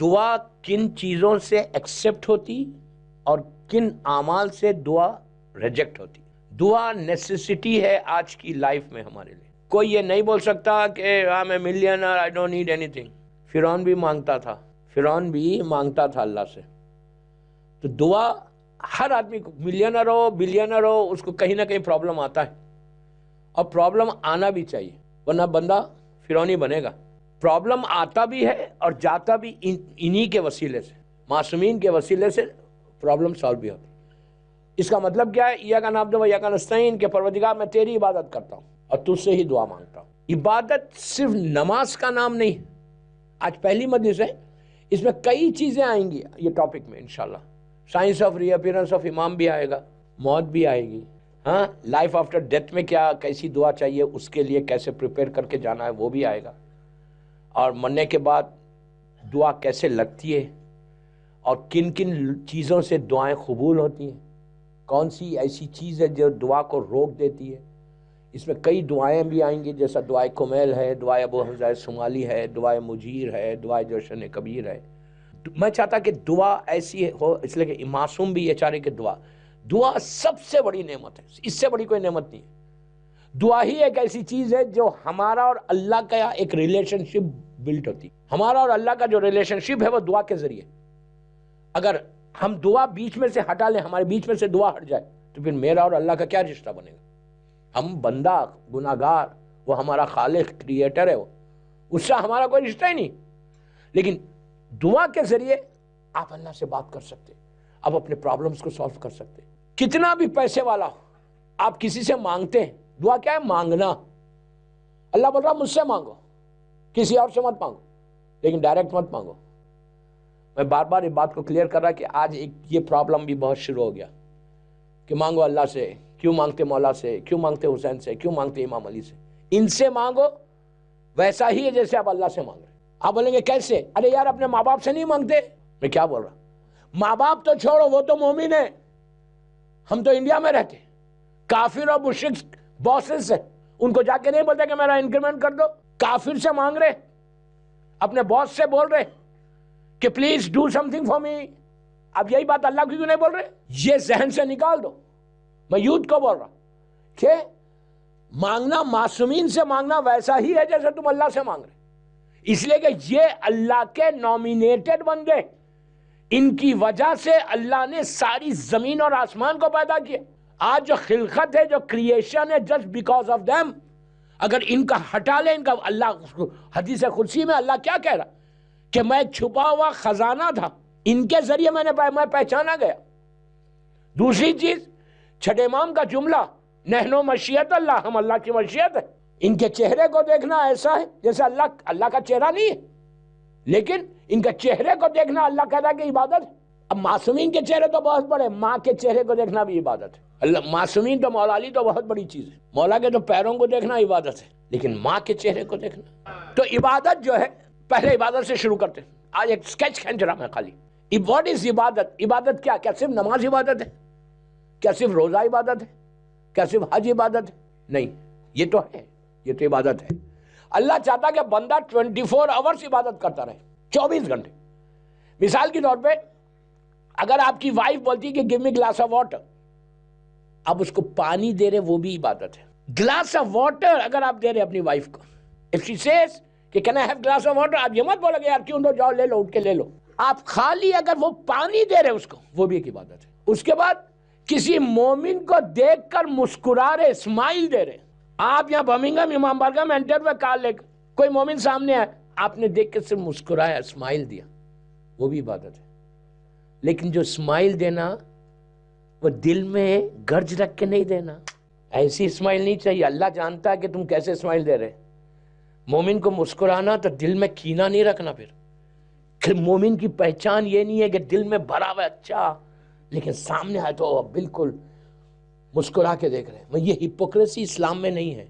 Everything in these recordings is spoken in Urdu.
دعا کن چیزوں سے ایکسیپٹ ہوتی اور کن اعمال سے دعا ریجیکٹ ہوتی؟ دعا نیسیسٹی ہے آج کی لائف میں ہمارے لیے. کوئی یہ نہیں بول سکتا کہ I am a milliner, I don't need any thing. فرعون بھی مانگتا تھا اللہ سے. تو دعا ہر آدمی کو، ملینر ہو بلینر ہو، اس کو کہیں نہ کہیں پرابلم آتا ہے، اور پرابلم آنا بھی چاہیے، ورنہ بندہ فرعونی بنے گا. پرابلم آتا بھی ہے اور جاتا بھی انہی کے وسیلے سے، معصومین کے وسیلے سے پرابلم سالو بھی ہوتی. اس کا مطلب کیا ہے؟ ایاک نعبد و ایاک نستعین، کہ پروردگار میں تیری عبادت کرتا ہوں اور تجھ سے ہی دعا مانگتا ہوں. عبادت صرف نماز کا نام نہیں. آج پہلی مجلس ہے، اس میں کئی چیزیں آئیں گی یہ ٹاپک میں انشاءاللہ. Science of reappearance of امام بھی آئے گا، موت بھی آئے گی، ہاں لائف آفٹر ڈیتھ میں کیا کیسی دعا چاہیے، اس کے لیے کیسے پریپیئر کر کے جانا ہے وہ بھی آئے گا، اور مرنے کے بعد دعا کیسے لگتی ہے، اور کن کن چیزوں سے دعائیں قبول ہوتی ہیں، کون سی ایسی چیز ہے جو دعا کو روک دیتی ہے. اس میں کئی دعائیں بھی آئیں گی، جیسا دعائے کمیل ہے، دعائے ابو حمزہ صومالی ہے، دعائے مجیر ہے، دعائے جوشن کبیر ہے. میں چاہتا کہ دعا ایسی ہو، اس لیے کہ معصوم بھی یہ چاہ رہے کہ دعا سب سے بڑی نعمت ہے، اس سے بڑی کوئی نعمت نہیں ہے. دعا ہی ایک ایسی چیز ہے جو ہمارا اور اللہ کا ایک ریلیشن شپ بلٹ ہوتی. ہمارا اور اللہ کا جو ریلیشن شپ ہے وہ دعا کے ذریعے. اگر ہم دعا بیچ میں سے ہٹا لیں، ہمارے بیچ میں سے دعا ہٹ جائے، تو پھر میرا اور اللہ کا کیا رشتہ بنے گا؟ ہم بندہ گناہگار، وہ ہمارا خالق کریٹر ہے، وہ اس سے ہمارا کوئی رشتہ ہی نہیں. لیکن دعا کے ذریعے آپ اللہ سے بات کر سکتے، آپ اپنے پرابلمز کو سالو کر سکتے. کتنا بھی پیسے والا ہو، آپ کسی سے مانگتے ہیں. دعا کیا ہے؟ مانگنا. اللہ بول رہا مجھ سے مانگو، کسی اور سے مت مانگو، لیکن ڈائریکٹ مت مانگو. میں بار بار اس بات کو کلیئر کر رہا کہ آج یہ پرابلم بھی بہت شروع ہو گیا کہ مانگو اللہ سے، کیوں مانگتے مولا سے، کیوں مانگتے حسین سے، کیوں مانگتے امام علی سے. ان سے مانگو ویسا ہی ہے جیسے آپ اللہ سے مانگ رہے. آپ بولیں گے کیسے؟ ارے یار اپنے ماں باپ سے نہیں مانگتے. میں کیا بول رہا؟ ماں باپ تو چھوڑو، وہ تو مومن ہے. ہم تو انڈیا میں رہتے، کافر اور مشرک باسز سے، ان کو جا کے نہیں بولتے کہ میرا انکریمنٹ کر دو. کافر سے مانگ رہے، اپنے باس سے بول رہے کہ please do something for می. اب یہی بات اللہ کی کیوں نہیں بول رہے؟ یہ ذہن سے نکال دو. میں یوتھ کو بول رہا کہ مانگنا، معصومین سے مانگنا ویسا ہی ہے جیسے تم اللہ سے مانگ رہے. اس لیے کہ یہ اللہ کے نامینیٹڈ بندے، ان کی وجہ سے اللہ نے ساری زمین اور آسمان کو پیدا کیا. آج جو خلقت ہے، جو کریشن ہے، جسٹ بیکاز آف دیم. اگر ان کا ہٹا لیں، ان کا، اللہ حدیث قدسی میں اللہ کیا کہہ رہا کہ میں ایک چھپا ہوا خزانہ تھا، ان کے ذریعے میں پہچانا گیا. دوسری چیز، چھٹے امام کا جملہ، نحن مشیت اللہ، ہم اللہ کی مشیت ہے. ان کے چہرے کو دیکھنا ایسا ہے جیسے اللہ کا چہرہ نہیں ہے، لیکن ان کے چہرے کو دیکھنا اللہ کہتا ہے کہ عبادت ہے. اب معصومین کے چہرے تو بہت بڑے، ماں کے چہرے کو دیکھنا بھی عبادت ہے. اللہ معصومین تو مولا علی تو بہت بڑی چیز ہے، مولا کے تو پیروں کو دیکھنا عبادت ہے، لیکن ماں کے چہرے کو دیکھنا. تو عبادت جو ہے، پہلے عبادت سے شروع کرتے ہیں. آج ایک سکیچ کھینچ رہا میں خالی. واٹ از عبادت؟ عبادت کیا صرف نماز عبادت ہے؟ کیا صرف روزہ عبادت ہے؟ کیا صرف حج عبادت ہے؟ نہیں، یہ تو ہے، یہ تو عبادت ہے. اللہ چاہتا کہ بندہ 24 آورس عبادت کرتا رہے، 24 گھنٹے. مثال کے طور پہ اگر آپ کی وائف بولتی ہے کہ give me glass of water, آپ اس کو پانی دے رہے، وہ بھی عبادت ہے. گلاس آف واٹر اگر آپ دے رہے اپنی وائف کو، اف شی سیز کہ can I have glass of water, آپ یہ مت بولو کہ یار کیوں دو، جاؤ لے لو، اٹھ کے لے لو. آپ خالی اگر وہ پانی دے رہے اس کو، وہ بھی ایک عبادت ہے. اس کے بعد کسی مومن کو دیکھ کر مسکرا رہے، اسمائل دے رہے. آپ یہاں برمنگھم امام بارگاہ میں انٹر ہوئے کار لے کر، کوئی مومن سامنے آئے، آپ نے دیکھ کے صرف مسکرایا، اسمائل دیا، وہ بھی عبادت ہے. لیکن جو اسمائل دینا، وہ دل میں گرج رکھ کے نہیں دینا. ایسی اسمائل نہیں چاہیے. اللہ جانتا ہے کہ تم کیسے اسمائل دے رہے. مومن کو مسکرانا تو دل میں کینہ نہیں رکھنا. پھر مومن کی پہچان یہ نہیں ہے کہ دل میں بھرا ہوا اچھا، لیکن سامنے آئے تو بالکل مسکرا کے دیکھ رہے ہیں. یہ ہپوکریسی اسلام میں نہیں ہے.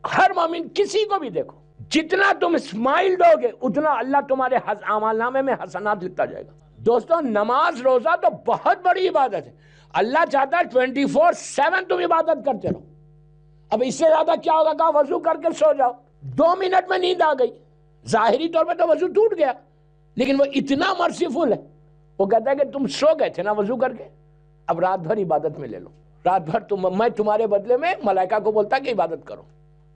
ہر مومن کسی کو بھی دیکھو، جتنا تم اسمائل دو گے اتنا اللہ تمہارے اعمال نامے میں حسنات لکھتا جائے گا. دوستوں، نماز روزہ تو بہت بڑی عبادت ہے. اللہ چاہتا ہے 24/7 تم عبادت کرتے رہو. اب اس سے زیادہ کیا ہوگا؟ کہا وضو کر کے سو جاؤ، 2 منٹ میں نیند آ گئی. ظاہری طور پہ تو وضو ٹوٹ گیا، لیکن وہ اتنا مرسیفل ہے، وہ کہتا ہے کہ تم سو گئے تھے نا وضو کر کے، اب رات بھر عبادت میں لے لو، رات بھر میں تمہارے بدلے میں ملائکہ کو بولتا کہ عبادت کرو،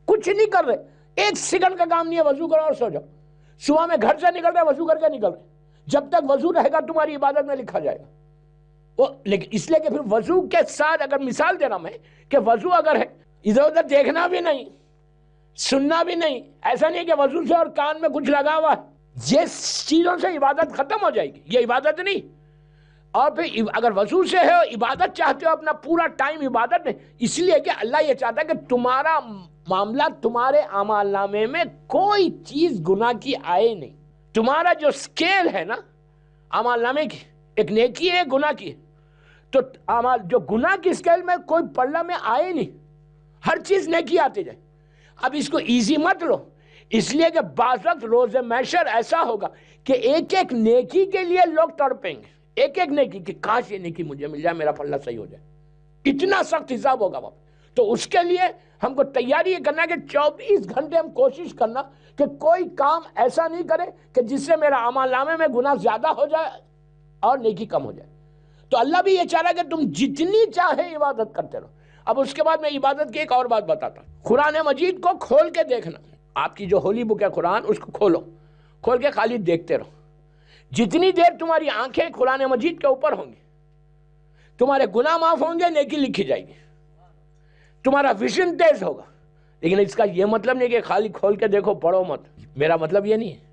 کچھ نہیں کر رہے، ایک سیکنڈ کا کام نہیں ہے، وضو کرو اور سو جاؤ۔ صبح میں گھر سے نکل رہے وضو کر کے نکل رہے، جب تک وضو رہے گا تمہاری عبادت میں لکھا جائے گا۔ وہ لیکن اس لیے کہ پھر وضو کے ساتھ اگر مثال دے رہا میں کہ وضو اگر ہے، ادھر ادھر دیکھنا بھی نہیں، سننا بھی نہیں، ایسا نہیں کہ وضو سے اور کان میں کچھ لگا ہوا ہے، یہ چیزوں سے عبادت ختم ہو جائے گی، یہ عبادت نہیں۔ اور پھر اگر وضو سے ہے عبادت چاہتے ہو اپنا پورا ٹائم عبادت میں، اس لیے کہ اللہ یہ چاہتا ہے کہ تمہارا معاملہ، تمہارے اعمال نامے میں کوئی چیز گناہ کی آئے نہیں۔ تمہارا جو سکیل ہے نا اعمال نامے کی، ایک نیکی ہے گناہ کی ہے، تو اعمال جو گناہ کی سکیل میں کوئی پلڑا میں آئے نہیں، ہر چیز نیکی آتی جائے۔ اب اس کو ایزی مت لو، اس لیے کہ بعض وقت روز محشر ایسا ہوگا کہ ایک ایک نیکی کے لیے لوگ تڑپیں گے، ایک ایک نیکی کہ کاش یہ نیکی مجھے مل جائے، میرا پلڑا صحیح ہو جائے، اتنا سخت حساب ہوگا وہاں۔ تو اس کے لیے ہم کو تیاری یہ کرنا ہے کہ 24 گھنٹے ہم کوشش کرنا کہ کوئی کام ایسا نہیں کرے کہ جس سے میرا اعمال نامے میں گناہ زیادہ ہو جائے اور نیکی کم ہو جائے۔ تو اللہ بھی یہ چاہ رہا ہے کہ تم جتنی چاہے عبادت کرتے رہو۔ اب اس کے بعد میں عبادت کی ایک اور بات بتاتا ہوں، قرآن مجید کو کھول کے دیکھنا، آپ کی جو ہولی بک ہے قرآن، اس کو کھولو، کھول کے خالی دیکھتے رہو۔ جتنی دیر تمہاری آنکھیں قرآن مجید کے اوپر ہوں گی، تمہارے گناہ معاف ہوں گے، نیکی لکھی جائے گی، تمہارا ویژن تیز ہوگا۔ لیکن اس کا یہ مطلب نہیں کہ خالی کھول کے دیکھو پڑھو مت، میرا مطلب یہ نہیں ہے۔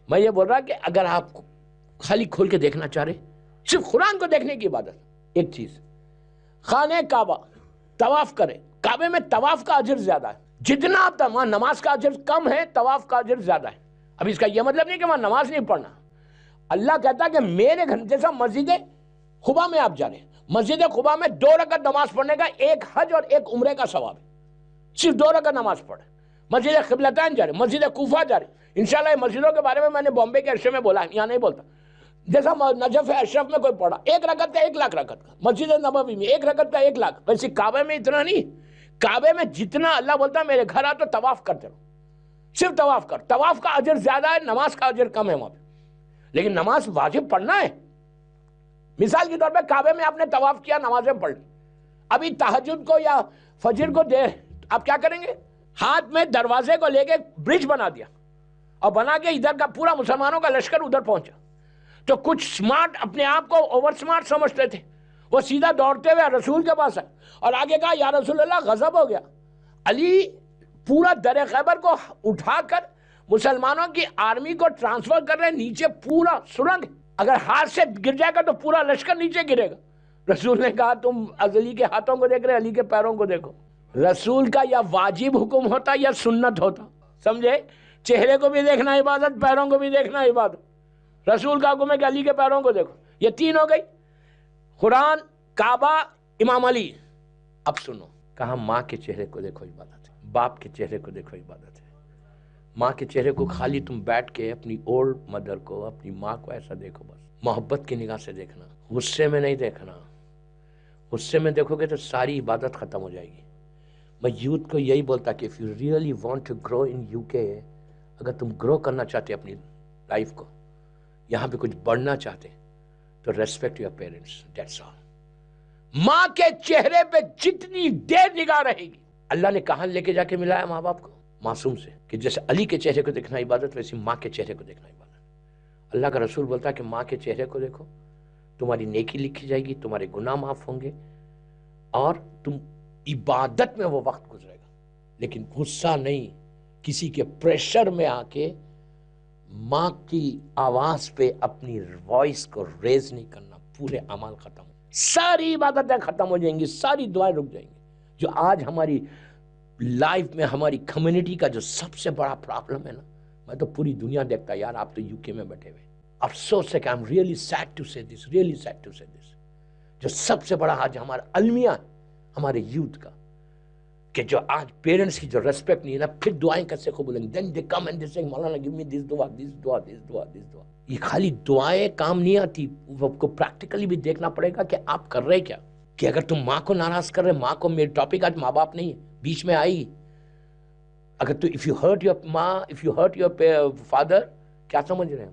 میں یہ بول رہا کہ اگر آپ خالی کھول کے دیکھنا چاہ رہے، صرف قرآن کو دیکھنے کی عبادت، ایک چیز، خانہ کعبہ طواف کرے، کعبے میں طواف کا اجر زیادہ ہے، جتنا آپ وہاں نماز کا اجر کم ہے، طواف کا اجر زیادہ ہے۔ اب اس کا یہ مطلب نہیں کہ وہاں نماز نہیں پڑھنا، اللہ کہتا ہے کہ میرے گھر جیسا مسجد قباء میں آپ جا رہے ہیں، مسجد قباء میں 2 رکعت نماز پڑھنے کا ایک حج اور ایک عمرے کا ثواب ہے، صرف 2 رکعت نماز پڑھے۔ مسجد قبلتین جا رہے ہیں، مسجد کوفہ جا رہے ہیں، انشاءاللہ یہ مسجدوں کے بارے میں نے بامبے کے عرصے میں بولا ہے، یہاں نہیں بولتا۔ جیسا نجف اشرف میں کوئی پڑھا 1 رکعت کا 1 لاکھ رکعت کا، مسجد نبوی میں 1 رکعت کا 1 لاکھ، ویسے کعبے میں اتنا نہیں، کعبے میں جتنا اللہ بولتا ہے میرے گھر آ تو طواف کرتے رہو، صرف طواف کر، طواف کا اجر زیادہ ہے، نماز کا اجر کم ہے وہاں پہ، لیکن نماز واجب پڑھنا ہے۔ مثال کے طور پہ کعبے میں آپ نے طواف کیا، نمازیں پڑھ لی، ابھی تہجد کو یا فجر کو دیر، آپ کیا کریں گے؟ ہاتھ میں دروازے کو لے کے برج بنا دیا اور بنا کے ادھر کا پورا مسلمانوں کا لشکر ادھر پہنچا۔ تو کچھ سمارٹ اپنے آپ کو اوور سمارٹ سمجھتے تھے، وہ سیدھا دوڑتے ہوئے رسول کے پاس آئے اور آگے کہا یا رسول اللہ غضب ہو گیا، علی پورا در خیبر کو اٹھا کر مسلمانوں کی آرمی کو ٹرانسفر کر رہے، نیچے پورا سرنگ، اگر ہاتھ سے گر جائے گا تو پورا لشکر نیچے گرے گا۔ رسول نے کہا تم علی کے ہاتھوں کو دیکھ رہے، علی کے پیروں کو دیکھو۔ رسول کا یا واجب حکم ہوتا یا سنت ہوتا، سمجھے؟ چہرے کو بھی دیکھنا عبادت، پیروں کو بھی دیکھنا عبادت۔ رسول کا حکم ہے کہ علی کے پیروں کو دیکھو، یہ 3 ہو گئی، قرآن، کعبہ، امام علی۔ اب سنو، کہا ماں کے چہرے کو دیکھو عبادت ہے، باپ کے چہرے کو دیکھو عبادت ہے۔ ماں کے چہرے کو خالی تم بیٹھ کے اپنی اولڈ مدر کو، اپنی ماں کو ایسا دیکھو، بس محبت کی نگاہ سے دیکھنا، غصے میں نہیں دیکھنا۔ غصے میں دیکھو گے تو ساری عبادت ختم ہو جائے گی۔ میں یوتھ کو یہی بولتا کہ if you really want to grow in UK، اگر تم گرو کرنا چاہتے اپنی لائف کو، یہاں پہ کچھ بڑھنا چاہتے تو respect your parents, that's all. ماں کے چہرے پہ جتنی دیر نگاہ رہے گی، اللہ نے کہاں لے کے جا کے ملایا ماں باپ کو؟ معصوم سے، کہ جیسے علی کے چہرے کو دیکھنا عبادت، ویسی ماں کے چہرے کو دیکھنا عبادت۔ اللہ کا رسول بولتا ہے کہ ماں کے چہرے کو دیکھو، تمہاری نیکی لکھی جائے گی، تمہارے گناہ معاف ہوں گے، اور تم عبادت میں وہ وقت گزرے گا۔ لیکن غصہ نہیں، کسی کے پریشر میں آ کے ماں کی آواز پہ اپنی وائس کو ریز نہیں کرنا، پورے اعمال ختم ہو، ساری عبادتیں ختم ہو جائیں گی، ساری دعائیں رک جائیں گی۔ جو آج ہماری لائف میں ہماری کمیونٹی کا جو سب سے بڑا پرابلم ہے نا، میں تو پوری دنیا دیکھتا، یار آپ تو UK میں بیٹھے ہوئے، افسوس ہے کہ I'm really sad to say this, really sad to say this، جو سب سے بڑا آج ہمارا المیہ ہے ہمارے یوتھ کا، کہ جو آج پیرنٹس کی جو ریسپیکٹ نہیں ہے نا، پھر دعائیں کیسے قبول ہیں؟ then they come and they say Maulana give me this دعا، this دعا، this دعا، this دعا۔ یہ خالی دعائیں کام نہیں آتی، وہ کو پریکٹیکلی بھی دیکھنا پڑے گا کہ آپ کر رہے کیا۔ کہ اگر تم ماں کو ناراض کر رہے، ماں کو، میرے ٹاپک آج ماں باپ نہیں ہے، بیچ میں آئی، اگر تو if you hurt your ماں، if you hurt your father، کیا سمجھ رہے ہیں؟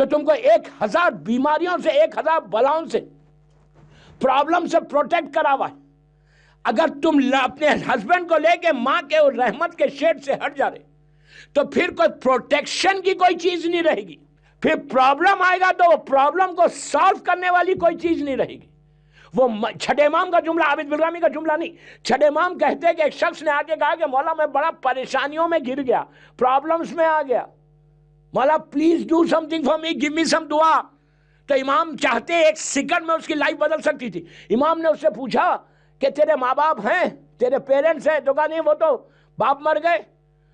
جو تم کو 1000 بیماریوں سے 1000 بلاؤں سے پرابلم سے پروٹیکٹ کرا ہوا ہے، اگر تم اپنے ہسبینڈ کو لے کے ماں کے اور رحمت کے شیڈ سے ہٹ جا رہے تو پھر کوئی پروٹیکشن کی کوئی چیز نہیں رہے گی. پھر پرابلم آئے گا تو وہ پرابلم کو سالو کرنے والی کوئی چیز نہیں رہے گی. وہ چھٹے امام کا جملہ، عابد بلرامی کا جملہ نہیں، چھٹے امام کہتے ہیں کہ ایک شخص نے آگے کہا کہ مولا میں بڑا پریشانیوں میں گر گیا، پرابلمز میں آ گیا، مولا please do something for me, give me some دعا. تو امام چاہتے ایک سیکنڈ میں اس کی لائف بدل سکتی تھی. امام نے اس سے پوچھا کہ تیرے ماں باپ ہیں، تیرے پیرنٹس ہیں؟ تو کہا نہیں، وہ تو باپ مر گئے،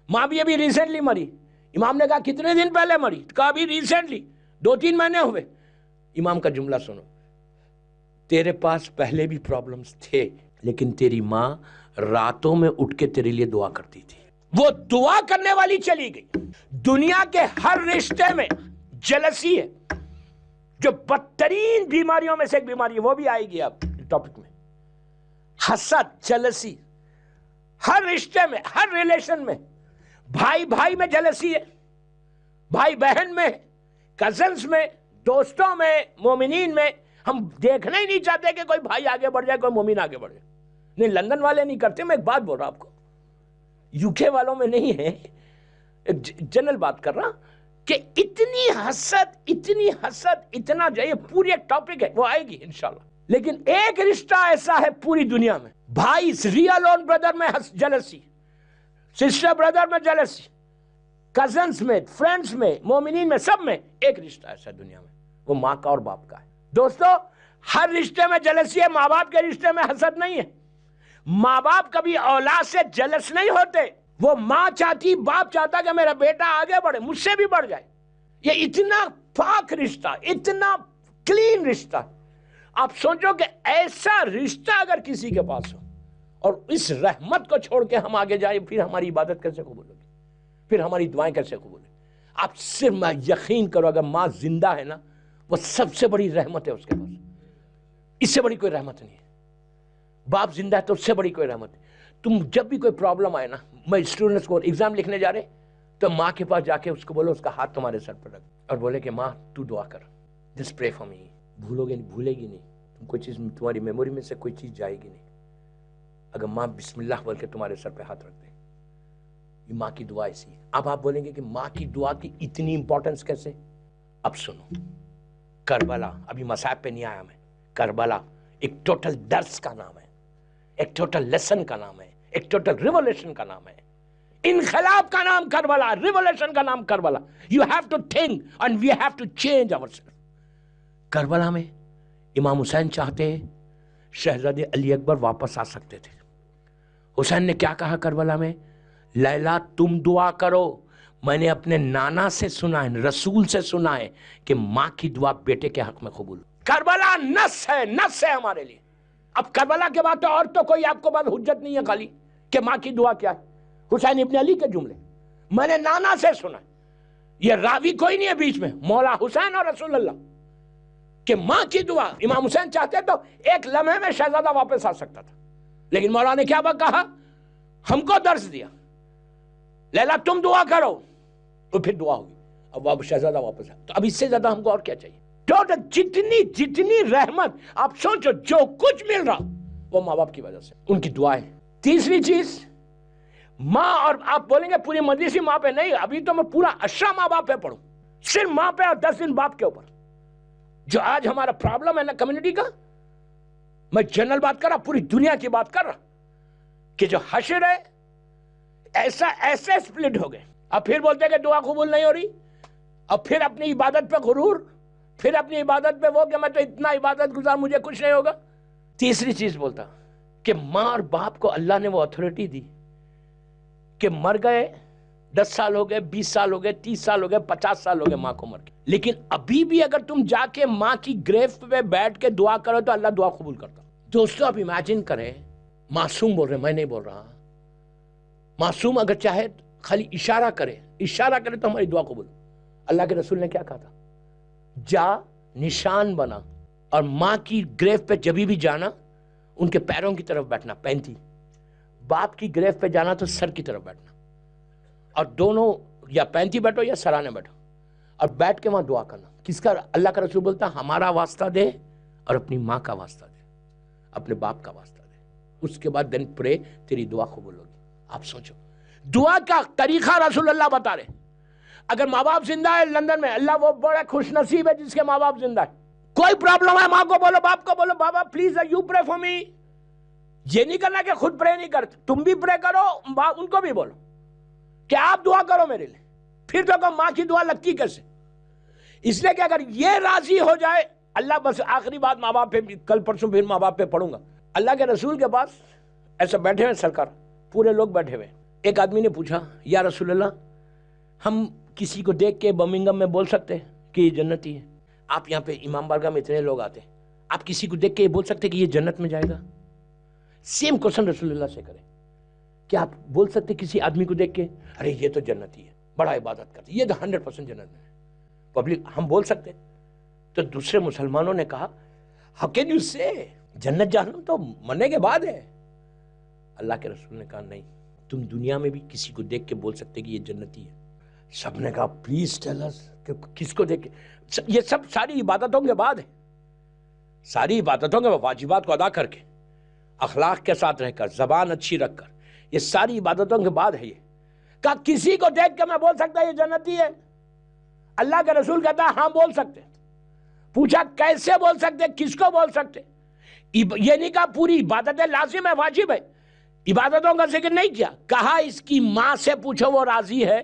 ماں بھی ابھی ریسنٹلی مری. امام نے کہا کتنے دن پہلے مری؟ کہا ابھی ریسنٹلی 2-3 مہینے ہوئے. امام کا جملہ سنو، تیرے پاس پہلے بھی پرابلمز تھے، لیکن تیری ماں راتوں میں اٹھ کے تیرے لیے دعا کرتی تھی، وہ دعا کرنے والی چلی گئی. دنیا کے ہر رشتے میں جلسی ہے، جو بدترین بیماریوں میں سے ایک بیماری ہے، وہ بھی آئے گی اب ٹاپک میں. حسد، جلسی، ہر رشتے میں، ہر ریلیشن میں. بھائی بھائی میں جلسی ہے، بھائی بہن میں، کزنز میں، دوستوں میں، مومنین میں. ہم دیکھنا ہی نہیں چاہتے کہ کوئی بھائی آگے بڑھ جائے، کوئی مومن آگے بڑھ جائے. نہیں، لندن والے نہیں کرتے. میں ایک بات بول رہا ہوں آپ کو، یو کے والوں میں نہیں ہے، جنرل بات کر رہا کہ اتنی حسد اتنا جو یہ پوری ایک ٹاپک ہے، وہ آئے گی انشاءاللہ. لیکن ایک رشتہ ایسا ہے پوری دنیا میں، بھائی ریئل اون بردر میں جلسی، سسٹر بردر میں جلسی، کزنز میں، فرینڈز میں، مومنین میں، سب میں ایک رشتہ ایسا دنیا میں، وہ ماں کا اور باپ کا ہے. دوستو، ہر رشتے میں جلسی ہے، ماں باپ کے رشتے میں حسد نہیں ہے. ماں باپ کبھی اولاد سے جلس نہیں ہوتے. وہ ماں چاہتی، باپ چاہتا کہ میرا بیٹا آگے بڑھے، مجھ سے بھی بڑھ جائے. یہ اتنا پاک رشتہ، اتنا کلین رشتہ. آپ سوچو کہ ایسا رشتہ اگر کسی کے پاس ہو اور اس رحمت کو چھوڑ کے ہم آگے جائیں، پھر ہماری عبادت کیسے قبول ہوگی؟ پھر ہماری دعائیں کیسے قبول ہوگی؟ آپ صرف یقین کرو، اگر ماں زندہ ہے نا، وہ سب سے بڑی رحمت ہے اس کے پاس، اس سے بڑی کوئی رحمت نہیں ہے. باپ زندہ ہے تو اس سے بڑی کوئی رحمت ہے. تم جب بھی کوئی پرابلم آئے نا، میں اسٹوڈنٹس کو ایگزام لکھنے جا رہے تو ماں کے پاس جا کے اس کو بولو، اس کا ہاتھ تمہارے سر پر رکھ اور بولے کہ ماں تو دعا کر، جسٹ پرے فار می. بھولو گے نہیں، بھولے گی نہیں. کوئی چیز تمہاری میموری میں سے کوئی چیز جائے گی نہیں اگر ماں بسم اللہ بول کے تمہارے سر پہ ہاتھ رکھ دے. یہ ماں کی دعا ایسی ہے. اب آپ بولیں گے کہ ماں کی دعا کی اتنی امپورٹنس کیسے؟ اب سنو، کربلا، ابھی مصائب پہ نہیں آیا میں. کربلا ایک ٹوٹل درس کا نام ہے، ایک ٹوٹل لیسن کا نام ہے، ایک ٹوٹل ریولیوشن کا نام ہے. انقلاب کا نام کربلا، ریولیوشن کا نام Karbala. You have to think and we have to change our self. Karbala میں امام حسین چاہتے شہزادے علی اکبر واپس آ سکتے تھے. حسین نے کیا کہا کربلا میں؟ لیلا تم دعا کرو، میں نے اپنے نانا سے سنا ہے، رسول سے سنا ہے کہ ماں کی دعا بیٹے کے حق میں قبول. کربلا نص ہے، نص ہے ہمارے لیے. اب کربلا کے بعد تو اور تو کوئی آپ کو بات حجت نہیں ہے خالی کہ ماں کی دعا کیا ہے. حسین ابن علی کے جملے میں نے نانا سے سنا. یہ راوی کوئی نہیں ہے بیچ میں، مولا حسین اور رسول اللہ، کہ ماں کی دعا. امام حسین چاہتے تو ایک لمحے میں شہزادہ واپس آ سکتا تھا، لیکن مولا نے کیا کہا؟ ہم کو درس دیا، لیلا تم دعا کرو، تو پھر دعا ہوگی. اب شہزادہ واپس آیا. تو اب اس سے زیادہ ہم کو اور کیا چاہیے؟ ٹوٹل جتنی رحمت آپ سوچو، جو کچھ مل رہا وہ ماں باپ کی وجہ سے، ان کی دعائیں. تیسری چیز ماں. اور آپ بولیں گے پوری مجلس ماں پہ نہیں، ابھی تو میں پورا اشرا ماں باپ پہ پڑھوں، صرف ماں پہ اور 10 دن باپ کے اوپر. جو آج ہمارا پرابلم ہے نا کمیونٹی کا، میں جنرل بات کر رہا، پوری دنیا کی بات کر رہا، کہ جو حشر ہے ایسے سپلٹ ہو گئے. اب پھر بولتے ہیں کہ دعا قبول نہیں ہو رہی، اب پھر اپنی عبادت پہ غرور، پھر اپنی عبادت پہ وہ کہ میں تو اتنا عبادت گزار، مجھے کچھ نہیں ہوگا. تیسری چیز بولتا کہ ماں اور باپ کو اللہ نے وہ اتھارٹی دی کہ مر گئے 10 سال ہو گئے، 20 سال ہو گئے، 30 سال ہو گئے، 50 سال ہو گئے ماں کو مر کے، لیکن ابھی بھی اگر تم جا کے ماں کی گریو پہ بیٹھ کے دعا کرو تو اللہ دعا قبول کرتا. دوستو آپ امیجن کریں، معصوم بول رہے، میں نہیں بول رہا، معصوم اگر چاہے خالی اشارہ کرے تو ہماری دعا قبول. اللہ کے رسول نے کیا کہا تھا؟ جا نشان بنا اور ماں کی گریو پہ جبھی بھی جانا ان کے پیروں کی طرف بیٹھنا 35، باپ کی گریو پہ جانا تو سر کی طرف بیٹھنا، اور دونوں یا 35 بیٹھو یا سرانے بیٹھو. اور بیٹھ کے وہاں دعا کرنا. کس کا؟ اللہ کا رسول بولتا ہمارا واسطہ دے اور اپنی ماں کا واسطہ دے، اپنے باپ کا واسطہ دے، اس کے بعد دن پرے، تیری دعا قبول ہوگی. آپ سوچو دعا کا طریقہ رسول اللہ بتا رہے. اگر ماں باپ زندہ ہے لندن میں، اللہ وہ بڑا خوش نصیب ہے جس کے ماں باپ زندہ ہے. کوئی پرابلم ہے، ماں کو بولو، باپ کو بولو، بابا please you pray for me. یہ نہیں کرنا کہ خود پرے نہیں کرتے، تم بھی پرے کرو، ان کو بھی بولو کہ آپ دعا کرو میرے لیے. پھر تو ماں کی دعا لگتی کیسے؟ اس لیے کہ اگر یہ راضی ہو جائے اللہ، بس آخری بات ماں باپ پہ، کل پرسوں پھر ماں باپ پہ پڑھوں گا. اللہ کے رسول کے پاس ایسے بیٹھے ہوئے سرکار، پورے لوگ بیٹھے ہوئے. ایک آدمی نے پوچھا یا رسول اللہ، ہم کسی کو دیکھ کے برمنگھم میں بول سکتے ہیں کہ یہ جنتی ہے؟ آپ یہاں پہ امام بارگاہ میں اتنے لوگ آتے ہیں، آپ کسی کو دیکھ کے یہ بول سکتے کہ یہ جنت میں جائے گا؟ سیم کوشچن رسول اللہ سے کرے. کیا آپ بول سکتے کسی آدمی کو دیکھ کے ارے یہ تو جنتی ہے، بڑا عبادت کرتا ہے، یہ تو 100% جنت میں ہے؟ پبلک ہم بول سکتے. تو دوسرے مسلمانوں نے کہا how can you say جنت جہنم تو مرنے کے بعد ہے. اللہ کے رسول نے کہا نہیں، تم دنیا میں بھی کسی کو دیکھ کے بول سکتے کہ یہ جنتی ہے. سب نے کہا پلیز ٹیل اس کہ کس کو دیکھ کے. یہ سب ساری عبادتوں کے بعد ہے، ساری عبادتوں کے واجبات کو ادا کر کے، اخلاق کے ساتھ رہ کر، زبان اچھی رکھ کر، یہ ساری عبادتوں کے بعد ہے. یہ کہا کسی کو دیکھ کے میں بول سکتا یہ جنتی ہے؟ اللہ کے رسول کہتا ہے ہاں بول سکتے. پوچھا کیسے بول سکتے، کس کو بول سکتے؟ یہ نہیں کہا پوری عبادتیں لازم ہے، واجب ہے، عبادتوں کا ذکر نہیں کیا. کہا اس کی ماں سے پوچھو وہ راضی ہے